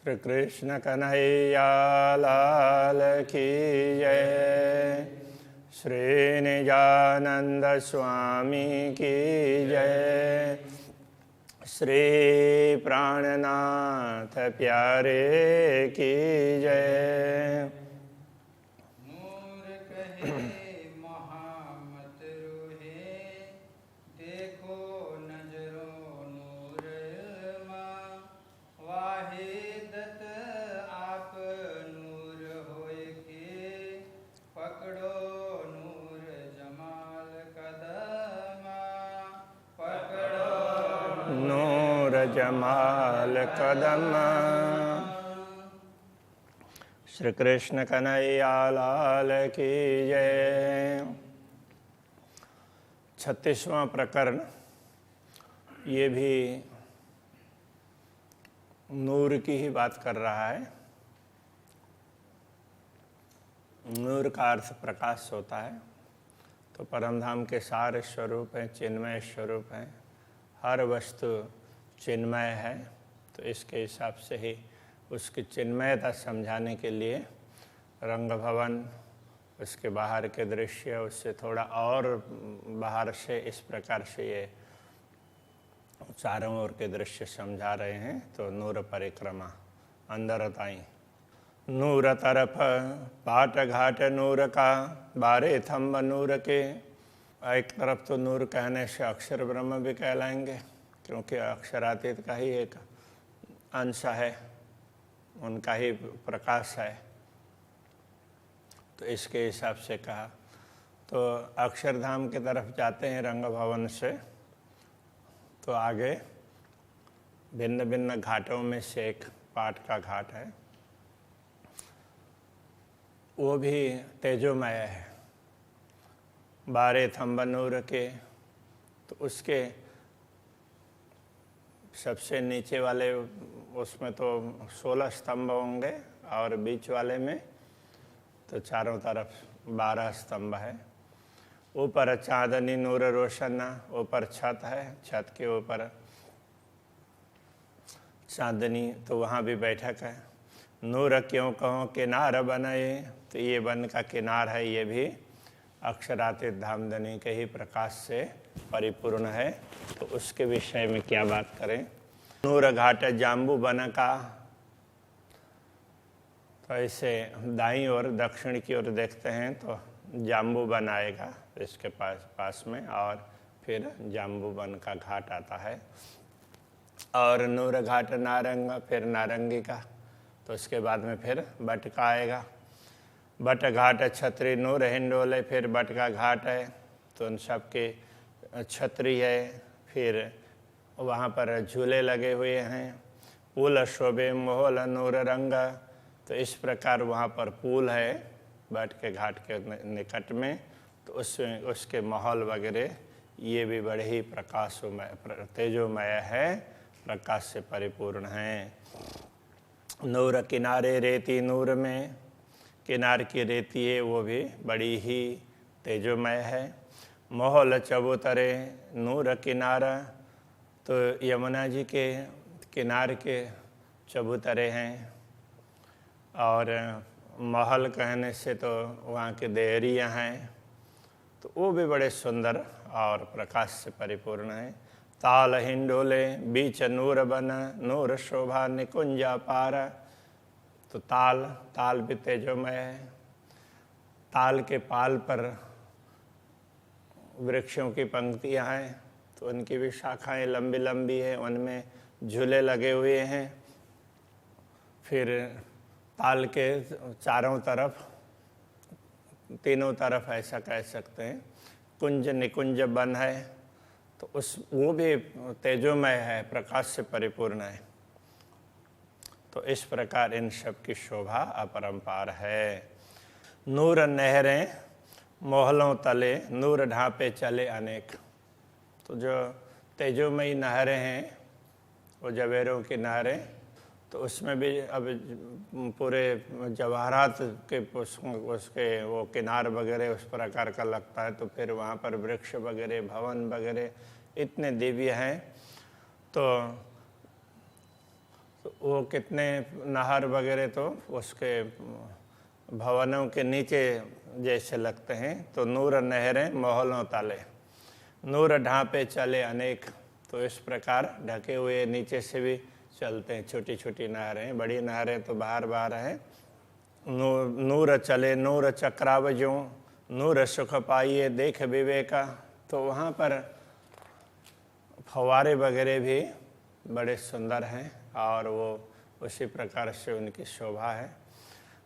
श्री कृष्ण कन्हैया लाल की जय। श्री निजानंद स्वामी की जय। श्री प्राणनाथ प्यारे की जय। नूर कहे महामत रोहे, देखो नजरों नूर माँ। वाहिदत आप नूर होए के, पकड़ो नूर जमाल कदमा। पकड़ो नूर जमाल कदम। श्री कृष्ण कन्हैया लाल की जय। 36वां प्रकरण ये भी नूर की ही बात कर रहा है। नूर का अर्थ प्रकाश होता है। तो परमधाम के सारे स्वरूप हैं, चिन्मय स्वरूप हैं। हर वस्तु चिन्मय है। तो इसके हिसाब से ही उसकी चिन्मयता समझाने के लिए रंग भवन, उसके बाहर के दृश्य, उससे थोड़ा और बाहर से इस प्रकार से ये चारों ओर के दृश्य समझा रहे हैं। तो नूर परिक्रमा अंदर ताई। नूर तरफ पाट घाट नूर का, बारे थम्ब नूर के। एक तरफ तो नूर कहने से अक्षर ब्रह्म भी कहलाएंगे, क्योंकि अक्षरातीत का ही एक अंश है, उनका ही प्रकाश है। तो इसके हिसाब से कहा। तो अक्षरधाम की तरफ जाते हैं रंग भवन से, तो आगे भिन्न भिन्न घाटों में से एक पाट का घाट है। वो भी तेजोमय है। बारे थम्ब नूर के। तो उसके सबसे नीचे वाले उसमें तो 16 स्तंभ होंगे, और बीच वाले में तो चारों तरफ 12 स्तंभ है। ऊपर चांदनी नूर रोशन, ऊपर छत है, छत के ऊपर चांदनी, तो वहाँ भी बैठक है। नूर क्यों कहो किनार बनाए, तो ये वन का किनार है, ये भी अक्षरातीत धामधनी के ही प्रकाश से परिपूर्ण है। तो उसके विषय में क्या बात करें। नूर घाट जाम्बू वन का। तो ऐसे दाईं ओर दक्षिण की ओर देखते हैं तो जाम्बू वन आएगा इसके पास में, और फिर जाम्बू वन का घाट आता है। और नूर घाट नारंग, फिर नारंगी का। तो उसके बाद में फिर बट का आएगा। बट घाट छतरी नूर हिंडोले, फिर बट का घाट है। तो उन सब के छतरी है। फिर वहाँ पर झूले लगे हुए हैं। पुल शोभे मोहल नूर रंग। तो इस प्रकार वहाँ पर पुल है बट के घाट के निकट में। तो उसमें उसके माहौल वगैरह ये भी बड़े ही प्रकाशमय तेजोमय है, प्रकाश से परिपूर्ण है। नूर किनारे रेती नूर में, किनार की रेती है वो भी बड़ी ही तेजोमय है। माहौल चबूतरे नूर किनारा। तो यमुना जी के किनार के चबूतरे हैं। और महल कहने से तो वहाँ के देहरियाँ हैं, तो वो भी बड़े सुंदर और प्रकाश से परिपूर्ण हैं। ताल हिंडोले बीच नूर बन, नूर शोभा निकुंजा पार। तो ताल भी तेजोमय है। ताल के पाल पर वृक्षों की पंक्तियाँ हैं, तो उनकी भी शाखाएं लंबी लंबी है, उनमें झूले लगे हुए हैं। फिर ताल के चारों तरफ, तीनों तरफ ऐसा कह सकते हैं, कुंज निकुंज वन है। तो वो भी तेजोमय है, प्रकाश से परिपूर्ण है। तो इस प्रकार इन सब की शोभा अपरंपार है। नूर नहरें मोहलों तले, नूर ढांपे चले अनेक। तो जो तेजोमयी नहरें हैं वो जवेरों की नहरें, तो उसमें भी अब पूरे जवाहरात के उसके वो किनार वगैरह उस प्रकार का लगता है। तो फिर वहाँ पर वृक्ष वगैरह, भवन वगैरह इतने दिव्य हैं। तो तो वो कितने नहर वगैरह तो उसके भवनों के नीचे जैसे लगते हैं। तो नूर नहरें मोहलों ताले, नूर ढांपे चले अनेक। तो इस प्रकार ढके हुए नीचे से भी चलते हैं छोटी छोटी नहरें, बड़ी नहरें तो बाहर बाहर हैं। नूर चले नूर चक्रावजों, नूर सुख पाइए देख विवेका। तो वहाँ पर फव्वारे वगैरह भी बड़े सुंदर हैं और वो उसी प्रकार से उनकी शोभा है।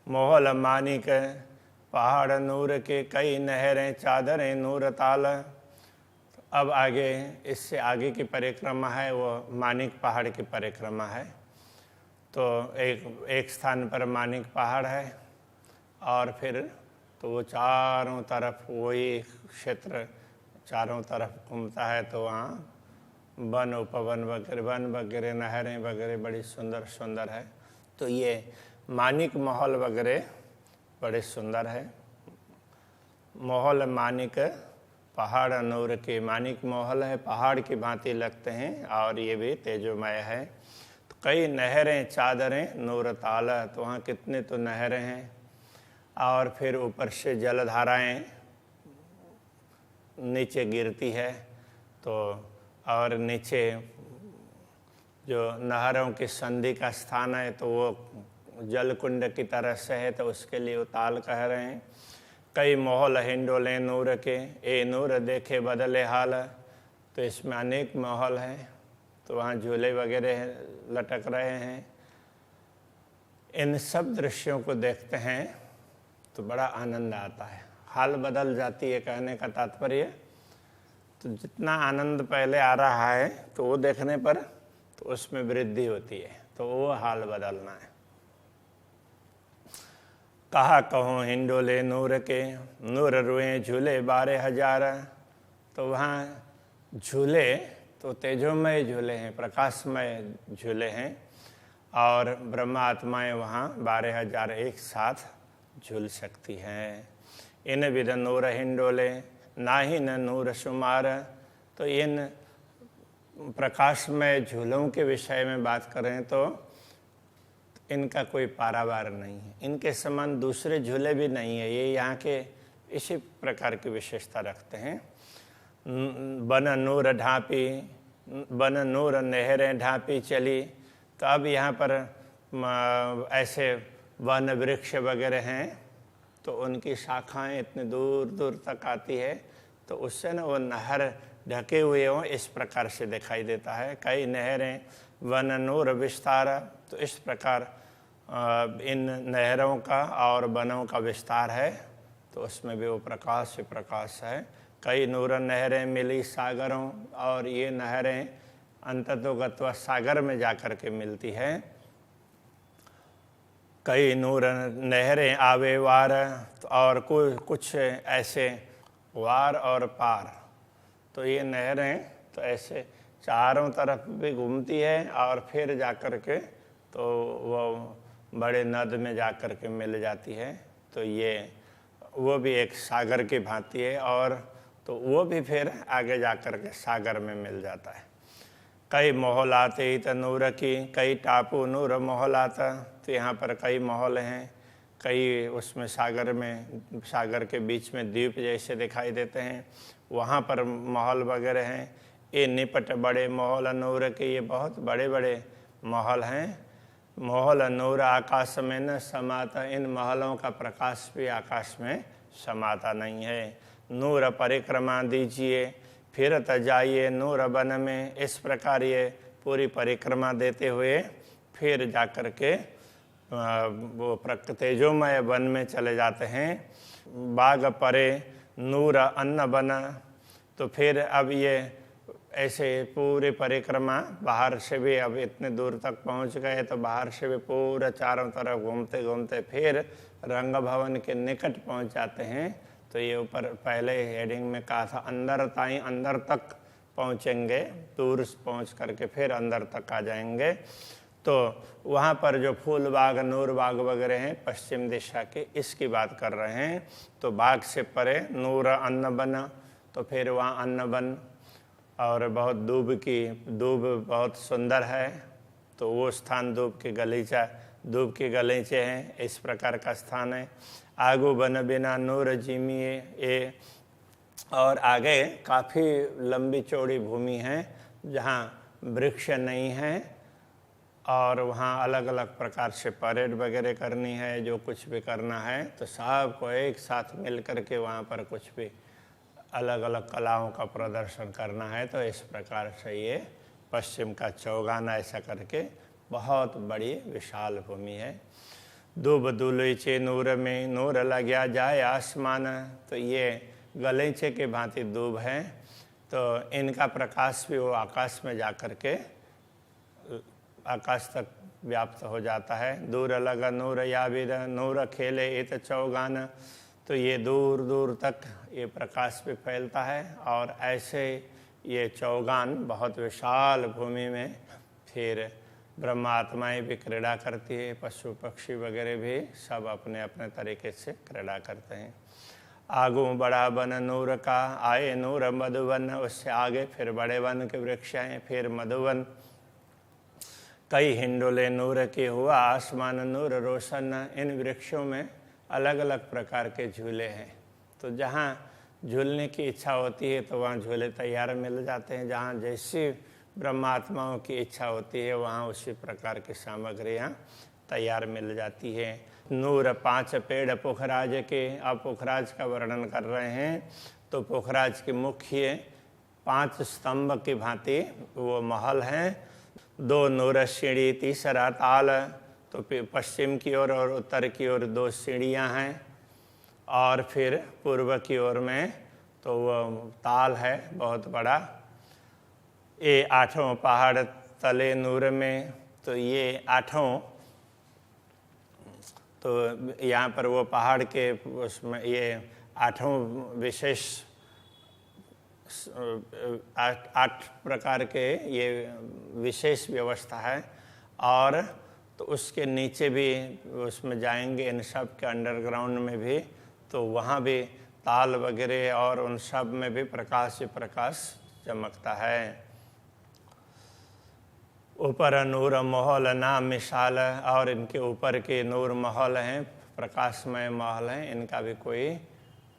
मोहल मानिक पहाड़ नूर के, कई नहरें चादरें नूर ताल। अब आगे इससे आगे की परिक्रमा है वो मानिक पहाड़ की परिक्रमा है। तो एक स्थान पर मानिक पहाड़ है और फिर तो वो चारों तरफ वही क्षेत्र चारों तरफ घूमता है। तो वहाँ वन उपवन वगैरह नहरें वगैरह बड़ी सुंदर सुंदर है। तो ये मानिक महल वगैरह बड़े सुंदर है। महल मानिक पहाड़ नूर के, मानिक महल है पहाड़ की भांति लगते हैं और ये भी तेजोमय है। तो कई नहरें चादरें नूर ताला। तो वहाँ कितने तो नहरें हैं और फिर ऊपर से जलधाराएं नीचे गिरती है। तो और नीचे जो नहरों की संधि का स्थान है तो वो जल कुंड की तरह से है, तो उसके लिए उताल कह रहे हैं। कई मोहल हिंडोले नूर के, ए नूर देखे बदले हाल। तो इसमें अनेक महल हैं। तो वहाँ झूले वगैरह लटक रहे हैं। इन सब दृश्यों को देखते हैं तो बड़ा आनंद आता है, हाल बदल जाती है। कहने का तात्पर्य तो जितना आनंद पहले आ रहा है तो वो देखने पर तो उसमें वृद्धि होती है। तो वो हाल बदलना है। कहा कहूँ हिंडोले नूर के, नूर रुए झूले 12,000। तो वहाँ झूले तो तेजोमय झूले हैं, प्रकाशमय झूले हैं और ब्रह्मात्माएँ वहाँ 12,000 एक साथ झूल सकती हैं। इन विध नूर हिंडोले नाही न नूर शुमार। तो इन प्रकाशमय झूलों के विषय में बात करें तो इनका कोई पारावार नहीं है, इनके समान दूसरे झूले भी नहीं है। ये यहाँ के इसी प्रकार की विशेषता रखते हैं। बन नूर ढापी, बन नूर नहरें ढापी चली। तो अब यहाँ पर ऐसे वन वृक्ष वगैरह हैं तो उनकी शाखाएं इतने दूर दूर तक आती है। तो उससे ना वो नहर ढके हुए हों इस प्रकार से दिखाई देता है। कई नहरें वन नूर विस्तार। तो इस प्रकार इन नहरों का और वनों का विस्तार है। तो उसमें भी वो प्रकाश से प्रकाश है। कई नूर नहरें मिली सागरों। और ये नहरें अंततोगत्वा सागर में जाकर के मिलती है। कई नूर नहरें आवे वार। और कुछ ऐसे वार और पार। तो ये नहरें तो ऐसे चारों तरफ भी घूमती है और फिर जाकर के तो वो बड़े नद में जाकर के मिल जाती है। तो ये वो भी एक सागर की भांति है और तो वो भी फिर आगे जाकर के सागर में मिल जाता है। कई मोहलात ही तो नूर की, कई टापू नूर मोहलात। तो यहाँ पर कई महल हैं, कई उसमें सागर के बीच में द्वीप जैसे दिखाई देते हैं, वहाँ पर महल वगैरह हैं। ये निपट बड़े महल नूर के, ये बहुत बड़े बड़े महल हैं। महल नूर आकाश में न समाता। इन महलों का प्रकाश भी आकाश में समाता नहीं है। नूर परिक्रमा दीजिए फिर जाइए नूर वन में। इस प्रकार ये पूरी परिक्रमा देते हुए फिर जाकर के वो तेजोमय वन में चले जाते हैं। बाग परे नूर अन्न बना। तो फिर अब ये ऐसे पूरी परिक्रमा बाहर से भी अब इतने दूर तक पहुंच गए तो बाहर से भी पूरा चारों तरफ घूमते घूमते फिर रंग भवन के निकट पहुंच जाते हैं। तो ये ऊपर पहले हेडिंग में कहा था अंदर तक पहुंचेंगे, दूर पहुंच करके फिर अंदर तक आ जाएंगे। तो वहाँ पर जो फूल बाग नूर बाग वगैरह हैं पश्चिम दिशा के, इसकी बात कर रहे हैं। तो बाग से परे नूर अन्न बना। तो फिर वहाँ अन्न बन और बहुत दूब बहुत सुंदर है। तो वो स्थान धूप के गलीचे हैं, इस प्रकार का स्थान है। आगू बन बिना नूर जिमिए ये, और आगे काफ़ी लंबी चौड़ी भूमि है जहाँ वृक्ष नहीं है, और वहाँ अलग अलग प्रकार से परेड वगैरह करनी है, जो कुछ भी करना है तो सबको एक साथ मिल कर के वहाँ पर कुछ भी अलग अलग कलाओं का प्रदर्शन करना है। तो इस प्रकार से ये पश्चिम का चौगान ऐसा करके बहुत बड़ी विशाल भूमि है। दूब दुलैचे नूर में नूर लग्या जाए आसमान, तो ये गलीचे के भांति दूब हैं, तो इनका प्रकाश भी वो आकाश में जा कर के आकाश तक व्याप्त हो जाता है। दूर लगा नूर याबिद नूर खेले इत चौगान, तो ये दूर दूर तक ये प्रकाश भी फैलता है। और ऐसे ये चौगान बहुत विशाल भूमि में फिर ब्रह्मात्माएँ भी क्रीड़ा करती है, पशु पक्षी वगैरह भी सब अपने अपने तरीके से क्रीड़ा करते हैं। आगू बड़ा वन नूर का आए नूर मधुवन, उससे आगे फिर बड़े वन के वृक्ष हैं, फिर मधुवन। कई हिंडोले नूर के हुआ आसमान नूर रोशन, इन वृक्षों में अलग अलग प्रकार के झूले हैं। तो जहाँ झूलने की इच्छा होती है तो वहाँ झूले तैयार मिल जाते हैं, जहाँ जैसी ब्रह्मात्माओं की इच्छा होती है वहाँ उसी प्रकार की सामग्रियाँ तैयार मिल जाती है। नूर 5 पेड़ पुखराज के, अब पुखराज का वर्णन कर रहे हैं। तो पुखराज के मुख्य 5 स्तंभ की भांति वो महल हैं। 2 नूर सीढ़ी, तीसरा ताल, तो पश्चिम की ओर और उत्तर की ओर 2 सीढ़ियाँ हैं, और फिर पूर्व की ओर में तो वो ताल है बहुत बड़ा। ये 8 पहाड़ तले नूर में, तो ये 8, तो यहाँ पर वो पहाड़ के उसमें ये 8 विशेष 8 प्रकार के ये विशेष व्यवस्था है। और तो उसके नीचे भी उसमें जाएंगे, इन सब के अंडरग्राउंड में भी, तो वहाँ भी ताल वगैरह और उन सब में भी प्रकाश ही प्रकाश चमकता है। ऊपर नूर महल नाम मिसाल, और इनके ऊपर के नूर महल हैं, प्रकाशमय महल हैं, इनका भी कोई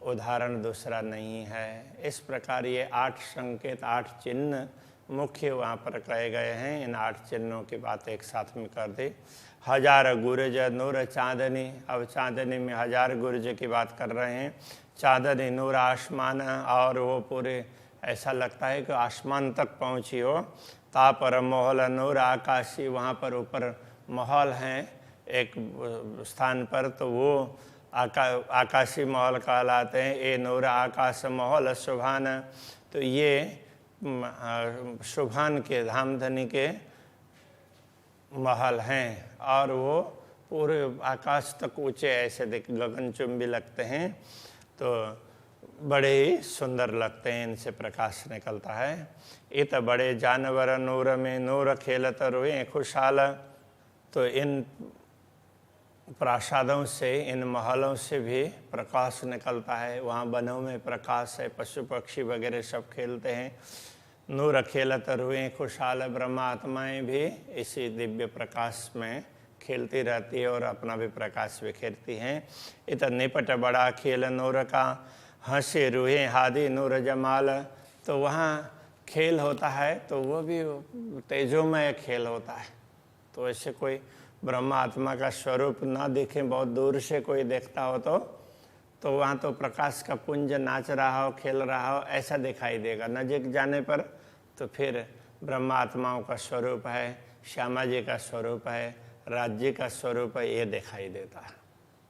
उदाहरण दूसरा नहीं है। इस प्रकार ये 8 संकेत 8 चिन्ह मुख्य वहाँ पर कहे गए हैं। इन 8 चिन्हों की बात एक साथ में कर दी। 1000 गुरज नूर चांदनी, अब चांदनी में 1000 गुरज की बात कर रहे हैं। चांदनी नूर आसमान, और वो पूरे ऐसा लगता है कि आसमान तक पहुँची हो। तापर महल नूर आकाशी, वहाँ पर ऊपर महल हैं एक स्थान पर, तो वो आकाशी महल कहलाते हैं। ये नूर आकाश महल शुभान, तो ये शुभान के धामधनी के महल हैं, और वो पूरे आकाश तक ऊंचे ऐसे गगनचुंबी लगते हैं, तो बड़े ही सुंदर लगते हैं, इनसे प्रकाश निकलता है। इत बड़े जानवर नूर में नूर खेलत रोए खुशहाल, तो इन प्रासादों से, इन महलों से भी प्रकाश निकलता है। वहाँ वनों में प्रकाश है, पशु पक्षी वगैरह सब खेलते हैं। नूर खेलत रुए खुशहाल, ब्रह्मात्माएँ भी इसी दिव्य प्रकाश में खेलती रहती है और अपना भी प्रकाश बिखेरती हैं। इत निपट बड़ा खेल नूर का, हंसे रूहे हादी नूर जमाल, तो वहाँ खेल होता है तो वो भी तेजोमय खेल होता है। तो ऐसे कोई ब्रह्मात्मा का स्वरूप ना देखें, बहुत दूर से कोई देखता हो तो वहाँ तो प्रकाश का पुंज नाच रहा हो, खेल रहा हो, ऐसा दिखाई देगा। नजीक जाने पर तो फिर ब्रह्मात्माओं का स्वरूप है, श्यामा जी का स्वरूप है, राज्य का स्वरूप है, ये दिखाई देता है।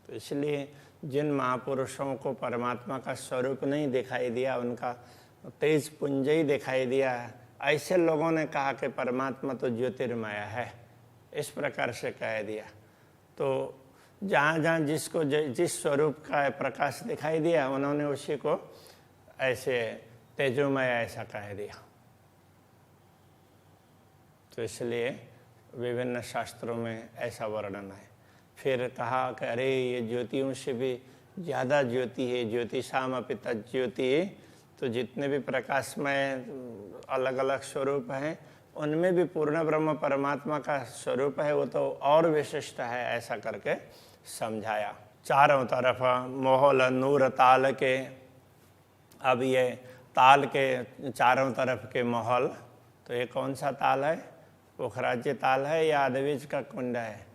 तो इसलिए जिन महापुरुषों को परमात्मा का स्वरूप नहीं दिखाई दिया, उनका तेज पुंज ही दिखाई दिया, ऐसे लोगों ने कहा कि परमात्मा तो ज्योतिर्मय है, इस प्रकार से कह दिया। तो जहाँ जहाँ जिसको जिस स्वरूप का प्रकाश दिखाई दिया, उन्होंने उसी को ऐसे तेजोमय ऐसा कह दिया। तो इसलिए विभिन्न शास्त्रों में ऐसा वर्णन है। फिर कहा कि अरे ये ज्योतियों से भी ज़्यादा ज्योति है, ज्योतिषाम अपि तज्ज्योति, तो जितने भी प्रकाशमय अलग अलग स्वरूप हैं उनमें भी पूर्ण ब्रह्म परमात्मा का स्वरूप है, वो तो और विशिष्ट है, ऐसा करके समझाया। चारों तरफ मोहल नूर ताल के। अब ये ताल के चारों तरफ के महल, तो ये कौन सा ताल है? पोखराज्य ताल है या अद्विज का कुंड है?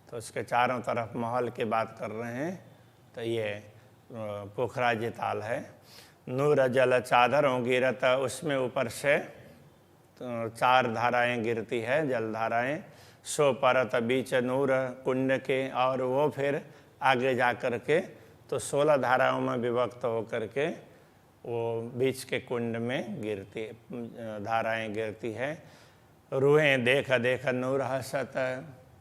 तो उसके चारों तरफ महल की बात कर रहे हैं, तो ये पोखराज्य ताल है। नूर जल चादरों गिरत, उसमें ऊपर से तो 4 धाराएं गिरती है, जल धाराएं। सो परत बीच नूर कुंड के, और वो फिर आगे जा कर के तो 16 धाराओं में विभक्त होकर के वो बीच के कुंड में गिरती धाराएं गिरती है। रूहें देख देख नूर हसत,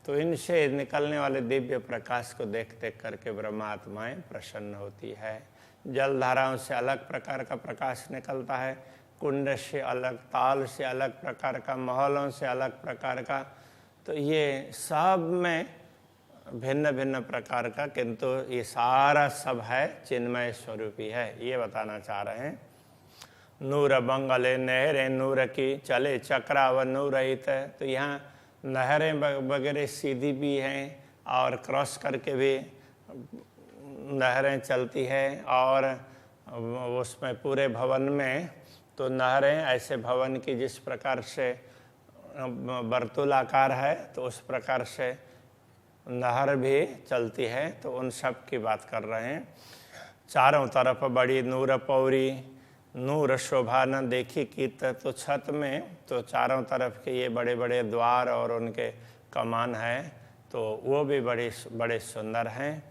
तो इनसे निकलने वाले दिव्य प्रकाश को देख देख करके ब्रह्मात्माएं प्रसन्न होती है। जल धाराओं से अलग प्रकार का प्रकाश निकलता है, कुंड से अलग, ताल से अलग प्रकार का, महलों से अलग प्रकार का, तो ये सब में भिन्न भिन्न प्रकार का, किंतु ये सारा सब है चिन्मय स्वरूपी है, ये बताना चाह रहे हैं। नूर बंगले नहरें नूर की, चले चक्राव नूरहित, तो यहाँ नहरें वगैरह सीधी भी हैं और क्रॉस करके भी नहरें चलती है, और उसमें पूरे भवन में तो नहरें ऐसे भवन की जिस प्रकार से वर्तुलाकार है तो उस प्रकार से नहर भी चलती है, तो उन सब की बात कर रहे हैं। चारों तरफ बड़ी नूर पौरी, नूर शोभा न देखी कीत, तो छत में तो चारों तरफ के ये बड़े बड़े द्वार और उनके कमान है, तो वो भी बड़े सुंदर हैं।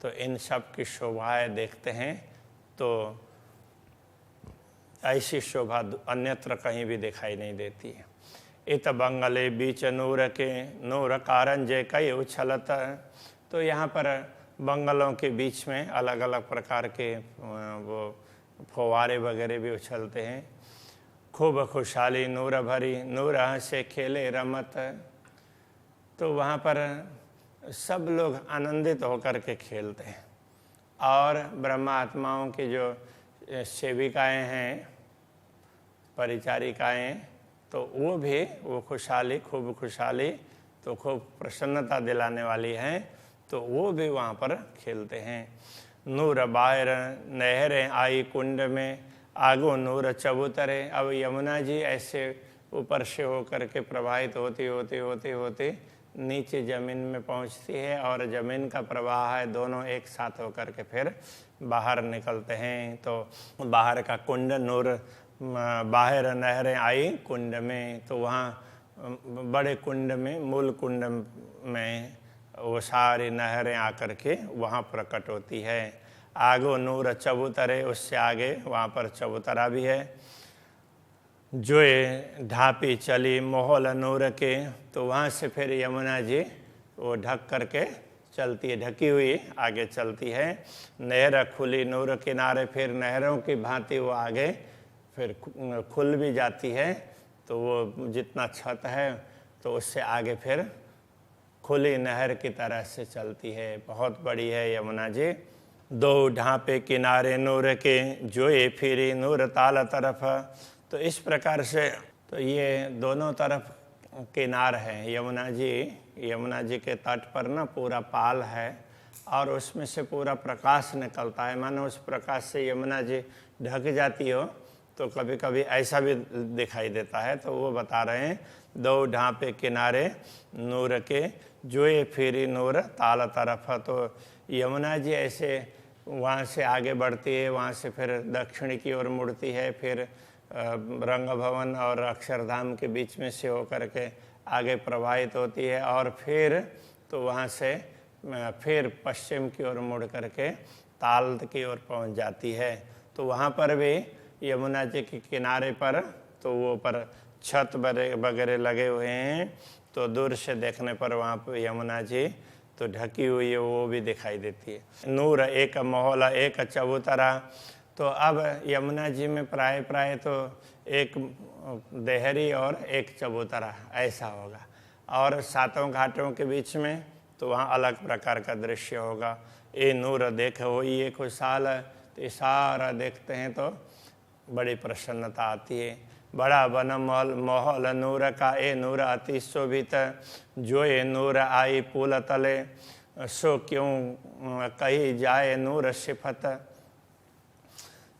तो इन सब की शोभाएं देखते हैं, तो ऐसी शोभा अन्यत्र कहीं भी दिखाई नहीं देती है। इत बंगले बीच नूर के, नूर कारंजे कई उछलत, तो यहाँ पर बंगलों के बीच में अलग अलग प्रकार के वो फव्वारे वगैरह भी उछलते हैं। खूब खुशहाली नूर भरी, नूर से खेले रमत, तो वहाँ पर सब लोग आनंदित होकर के खेलते हैं, और ब्रह्मात्माओं की जो सेविकाएं हैं, परिचारिकाएं, तो वो भी वो खुशहाली, खूब खुशहाली, तो खूब प्रसन्नता दिलाने वाली हैं, तो वो भी वहाँ पर खेलते हैं। नूर बाहर नहरें आई कुंड में, आगो नूर चबूतरे। अब यमुना जी ऐसे ऊपर से होकर के प्रवाहित होती होती होती होती नीचे ज़मीन में पहुँचती है, और ज़मीन का प्रवाह है दोनों एक साथ होकर के फिर बाहर निकलते हैं। तो बाहर का कुंड, नूर बाहर नहरें आई कुंड में, तो वहाँ बड़े कुंड में, मूल कुंड में वो सारी नहरें आकर के वहाँ प्रकट होती है। आगो नूर चबूतरे, उससे आगे वहाँ पर चबूतरा भी है। जो ढापी चली मोहल नूर के, तो वहाँ से फिर यमुना जी वो ढक करके चलती है, ढकी हुई आगे चलती है। नहर खुली नूर किनारे, फिर नहरों की भांति वो आगे फिर खुल भी जाती है, तो वो जितना छत है तो उससे आगे फिर खुली नहर की तरह से चलती है। बहुत बड़ी है यमुना जी। दो ढांपे किनारे नूर के, जोए फिरी नूर ताल तरफ, तो इस प्रकार से तो ये दोनों तरफ किनार है यमुना जी। यमुना जी के तट पर ना पूरा पाल है, और उसमें से पूरा प्रकाश निकलता है, मानो उस प्रकाश से यमुना जी ढक जाती हो, तो कभी कभी ऐसा भी दिखाई देता है। तो वो बता रहे हैं, दो ढांपे किनारे नूर के, जोए फिरी नूर ताल तरफ, तो यमुना जी ऐसे वहाँ से आगे बढ़ती है, वहाँ से फिर दक्षिण की ओर मुड़ती है, फिर रंग भवन और अक्षरधाम के बीच में से होकर के आगे प्रवाहित होती है, और फिर तो वहाँ से फिर पश्चिम की ओर मुड़ करके ताल की ओर पहुँच जाती है। तो वहाँ पर भी यमुना जी के किनारे पर तो वो पर छत वगैरह लगे हुए हैं, तो दूर से देखने पर वहाँ पर यमुना जी तो ढकी हुई है, वो भी दिखाई देती है। नूर एक मोहला एक चबूतरा, तो अब यमुना जी में प्राय तो एक देहरी और एक चबूतरा ऐसा होगा, और सातों घाटों के बीच में तो वहाँ अलग प्रकार का दृश्य होगा। ये नूर देख हो ये खुशहाल, तो ये सारा देखते हैं तो बड़ी प्रसन्नता आती है। बड़ा वन मोहल नूर का ए नूर अति शोभित, जो ये नूर आई पुल तले, सो क्यों कही जाए नूर सिफत।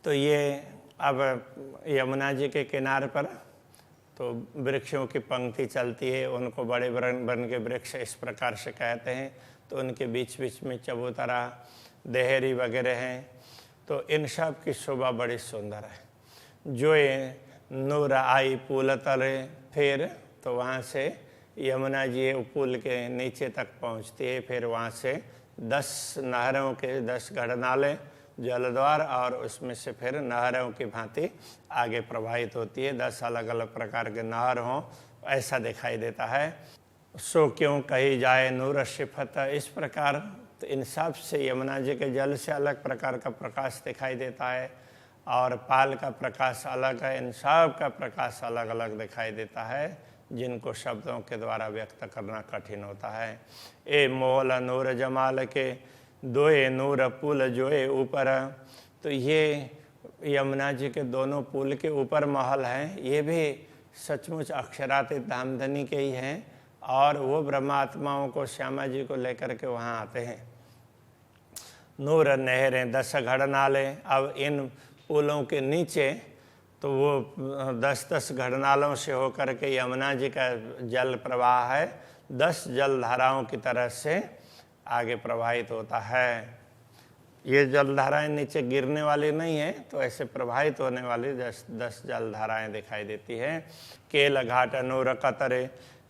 तो ये अब यमुना जी के किनारे पर तो वृक्षों की पंक्ति चलती है, उनको बड़े वन के वृक्ष इस प्रकार से कहते हैं। तो उनके बीच बीच में चबूतरा, देहरी वगैरह हैं। तो इन सब की शोभा बड़ी सुंदर है। जो ये नूर आई पुल तले, फिर तो वहाँ से यमुना जी पुल के नीचे तक पहुँचती है। फिर वहाँ से 10 नहरों के 10 गढ़नाले जलद्वार, और उसमें से फिर नहरों की भांति आगे प्रवाहित होती है। 10 अलग अलग प्रकार के नहर हों ऐसा दिखाई देता है। सो क्यों कही जाए नूर सिफत, इस प्रकार तो इन सब से यमुना जी के जल से अलग प्रकार का प्रकाश दिखाई देता है, और पाल का प्रकाश अलग है। इन सब का प्रकाश अलग अलग दिखाई देता है, जिनको शब्दों के द्वारा व्यक्त करना कठिन होता है। ए मोहल नूर जमाल के, दोए नूर पुल जोए ऊपर। तो ये यमुना जी के दोनों पुल के ऊपर महल हैं, ये भी सचमुच अक्षरातीत धामधनी के ही हैं, और वो ब्रह्मात्माओं को श्यामा जी को लेकर के वहाँ आते हैं। नूर नहरें 10 घड़नाले, अब इन पुलों के नीचे तो वो 10-10 घड़नालों से होकर के यमुना जी का जल प्रवाह है, 10 जलधाराओं की तरह से आगे प्रवाहित होता है। ये जलधाराएं नीचे गिरने वाली नहीं है, तो ऐसे प्रवाहित होने वाली 10 जलधाराएं दिखाई देती हैं। केल घाट नूर कतरे,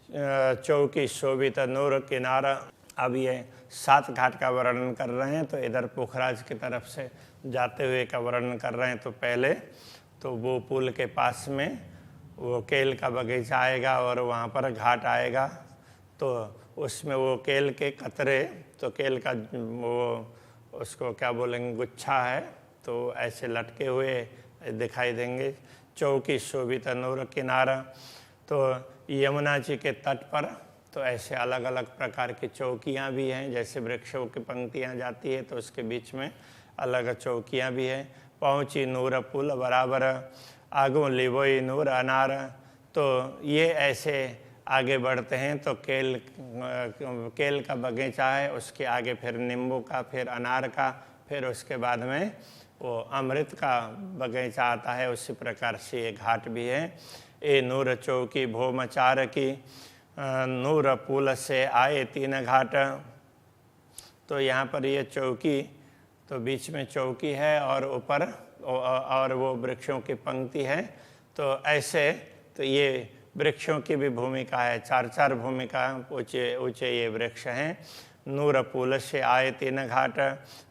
चौकी शोभित नूर किनारा। अब ये 7 घाट का वर्णन कर रहे हैं, तो इधर पोखराज की तरफ से जाते हुए का वर्णन कर रहे हैं। तो पहले तो वो पुल के पास में वो केल का बगीचा आएगा, और वहाँ पर घाट आएगा। तो उसमें वो केल के कतरे, तो केल का वो उसको क्या बोलेंगे, गुच्छा है, तो ऐसे लटके हुए दिखाई देंगे। चौकी शोभित नूर किनारा, तो यमुना जी के तट पर तो ऐसे अलग अलग प्रकार की चौकियाँ भी हैं। जैसे वृक्षों की पंक्तियाँ जाती है, तो उसके बीच में अलग चौकियाँ भी हैं। पहुँची नूर पुल बराबर, आगू लिबोई नूर अनार। तो ये ऐसे आगे बढ़ते हैं, तो केल का बगीचा है, उसके आगे फिर नींबू का, फिर अनार का, फिर उसके बाद में वो अमृत का बगीचा आता है। उसी प्रकार से ये घाट भी है। ए नूर चौकी भोमचार की, नूर पुल से आए 3 घाट। तो यहाँ पर ये चौकी, तो बीच में चौकी है और ऊपर और वो वृक्षों की पंक्ति है। तो ऐसे तो ये वृक्षों की भी भूमिका है, 4-4 भूमिका, ऊंचे ऊंचे ये वृक्ष हैं। नूर पुल से आए 3 घाट,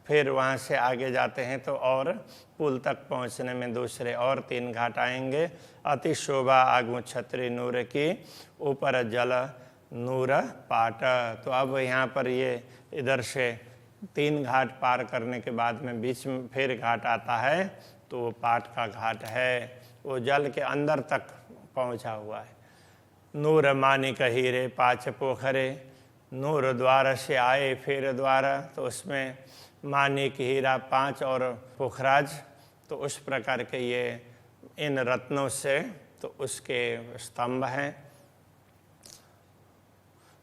फिर वहाँ से आगे जाते हैं तो और पुल तक पहुँचने में दूसरे और 3 घाट आएंगे। अति शोभा आगू छतरी नूर की, ऊपर जल नूर पाट। तो अब यहाँ पर ये इधर से 3 घाट पार करने के बाद में बीच में फिर घाट आता है, तो वो पाट का घाट है, वो जल के अंदर तक पहुँचा हुआ है। नूर मानिक हीरे 5 पोखरे, नूर द्वार से आए फिर द्वारा। तो उसमें मानिक हीरा 5 और पोखराज, तो उस प्रकार के ये इन रत्नों से तो उसके स्तंभ हैं।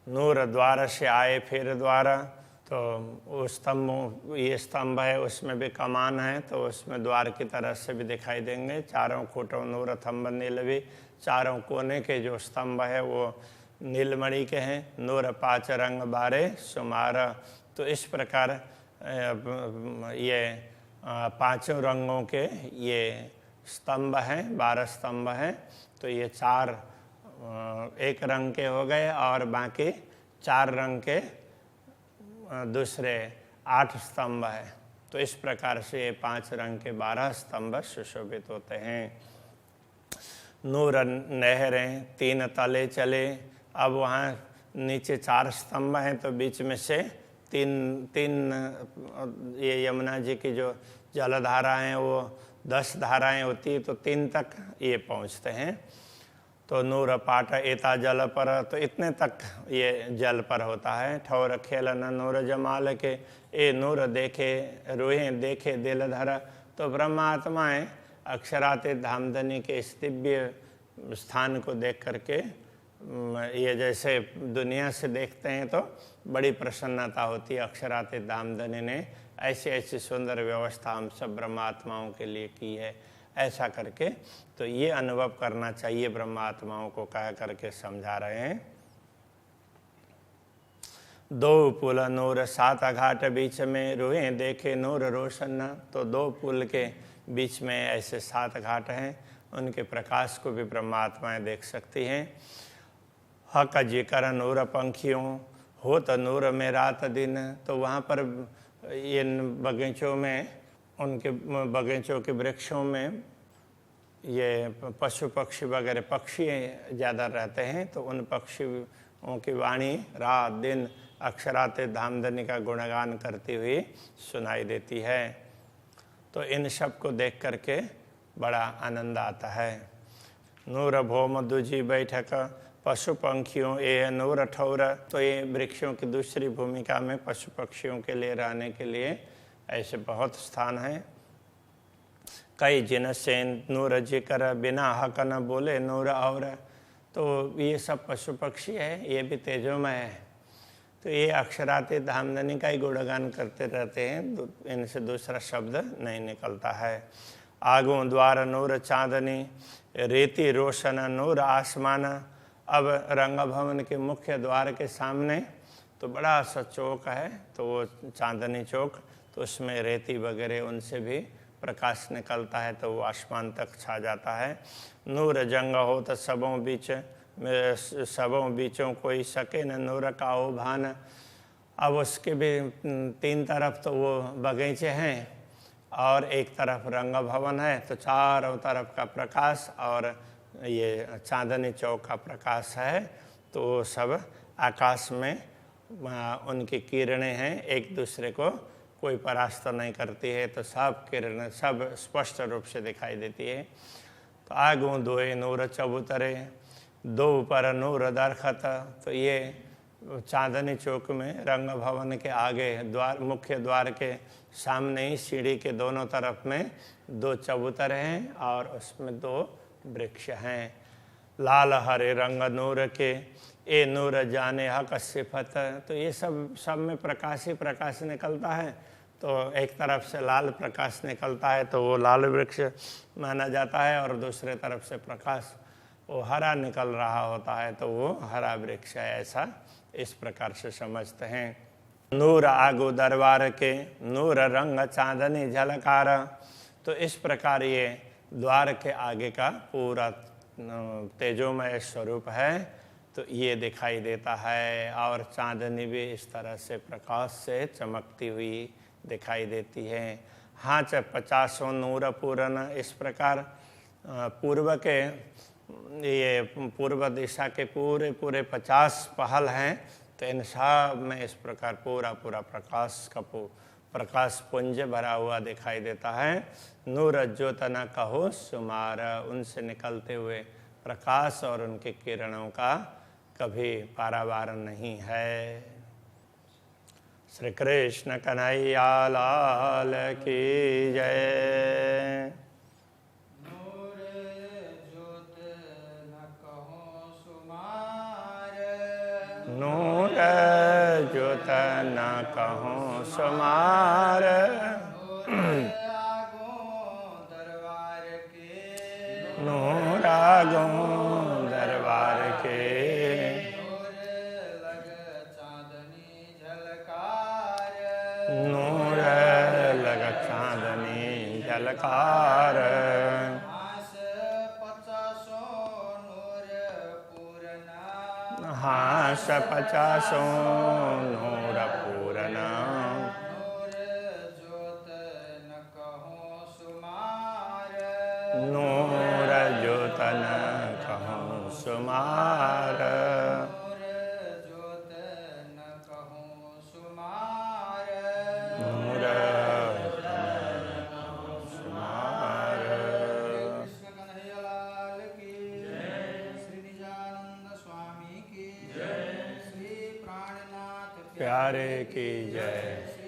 नूर द्वार से आए फिर द्वारा, तो वो स्तंभ, ये स्तंभ है, उसमें भी कमान है, तो उसमें द्वार की तरह से भी दिखाई देंगे। 4 खूंटों नूर थंब नील भी, 4 कोने के जो स्तंभ है वो नीलमणि के हैं। नूर 5 रंग बारे सुमार। तो इस प्रकार ये 5 रंगों के ये स्तंभ हैं, 12 स्तंभ हैं। तो ये 4 एक रंग के हो गए, और बाकी 4 रंग के दूसरे 8 स्तंभ है। तो इस प्रकार से 5 रंग के 12 स्तंभ सुशोभित होते हैं। नूर नहरें 3 तले चले। अब वहाँ नीचे 4 स्तंभ हैं, तो बीच में से तीन ये यमुना जी की जो जलधारा हैं वो 10 धाराएं होती है, तो 3 तक ये पहुँचते हैं। तो नूर पाट एता जल पर, तो इतने तक ये जल पर होता है। ठौर खेलन नूर जमाल के, ए नूर देखे रूहें देखे दिल धरा। तो ब्रह्मात्माएँ अक्षरातीत धामधनी के इस दिव्य स्थान को देख करके ये जैसे दुनिया से देखते हैं तो बड़ी प्रसन्नता होती है। अक्षरातीत धामधनी ने ऐसी ऐसी सुंदर व्यवस्था हम सब ब्रह्मात्माओं के लिए की है, ऐसा करके तो ये अनुभव करना चाहिए ब्रह्मात्माओं को कह करके समझा रहे हैं। दो पुल नूर सात घाट बीच में रुए देखे नूर रोशन। तो दो पुल के बीच में ऐसे 7 घाट हैं, उनके प्रकाश को भी ब्रह्मात्माएं देख सकती हैं। हक जिकर नूर पंखियों हो तो नूर में रात दिन। तो वहाँ पर इन बगीचों में, उनके बगीचों के वृक्षों में ये पशु पक्षी वगैरह पक्षी ज़्यादा रहते हैं, तो उन पक्षियों की वाणी रात दिन अक्षरातीत धामधनी का गुणगान करती हुई सुनाई देती है। तो इन सब को देख करके बड़ा आनंद आता है। नूर भौम दूजी बैठक पशु पंखियों ये नूर ठौर। तो ये वृक्षों की दूसरी भूमिका में पशु पक्षियों के लिए रहने के लिए ऐसे बहुत स्थान हैं। कई जिन से नूर जिकर बिना हक न बोले नूर और। तो ये सब पशु पक्षी है, ये भी तेजोमय है, तो ये अक्षरातीत धामधनी का ही गुणगान करते रहते हैं, इनसे दूसरा शब्द नहीं निकलता है। आगों द्वार नूर चांदनी रेती रोशन नूर आसमान। अब रंग भवन के मुख्य द्वार के सामने तो बड़ा सा चौक है, तो वो चांदनी चौक, तो उसमें रेती वगैरह उनसे भी प्रकाश निकलता है, तो वो आसमान तक छा जाता है। नूर जंग हो तो सबों बीचों कोई सके न नूर का ओ भान। अब उसके भी 3 तरफ तो वो बगीचे हैं और एक तरफ रंग भवन है, तो चारों तरफ का प्रकाश और ये चांदनी चौक का प्रकाश है। तो सब आकाश में उनकी किरणें हैं, एक दूसरे को कोई परास्त नहीं करती है, तो सब किरणें सब स्पष्ट रूप से दिखाई देती है। तो आगू दोए नूर चबूतरे दो पर नूर दरखत। तो ये चांदनी चौक में रंग भवन के आगे द्वार, मुख्य द्वार के सामने ही सीढ़ी के दोनों तरफ में 2 चबूतरे हैं और उसमें 2 वृक्ष हैं। लाल हरे रंग नूर के ए नूर जाने हक सिफत। तो ये सब में प्रकाश ही प्रकाश निकलता है। तो एक तरफ से लाल प्रकाश निकलता है तो वो लाल वृक्ष माना जाता है, और दूसरे तरफ से प्रकाश वो हरा निकल रहा होता है तो वो हरा वृक्ष है, ऐसा इस प्रकार से समझते हैं। नूर आगो दरबार के नूर रंग चांदनी झलकार। तो इस प्रकार ये द्वार के आगे का पूरा तेजोमय स्वरूप है, तो ये दिखाई देता है। और चांदनी भी इस तरह से प्रकाश से चमकती हुई दिखाई देती है। हाँच 50 नूर पूरन। इस प्रकार पूर्व के ये पूर्व दिशा के पूरे 50 पहल हैं, तो इन सब में इस प्रकार पूरा प्रकाश का प्रकाश पुंज भरा हुआ दिखाई देता है। नूर ज्योत न कहो सुमार। उनसे निकलते हुए प्रकाश और उनके किरणों का कभी पारावार नहीं है। श्री कृष्ण कन्हैया लाल की जय। नूर ज्योत न कहो सुमार। नूर ज्योत न कहो सुमार। नूर आगो दरबार के। नूर लग चांदनी झलकार। हाँस 50 नूर पूरना। नूर ज्योत न कहूँ सुमार। नूर सुमार। कृष्ण कन्हैया लाल की श्री निजानंद स्वामी की श्री प्राणनाथ प्यारे की जय।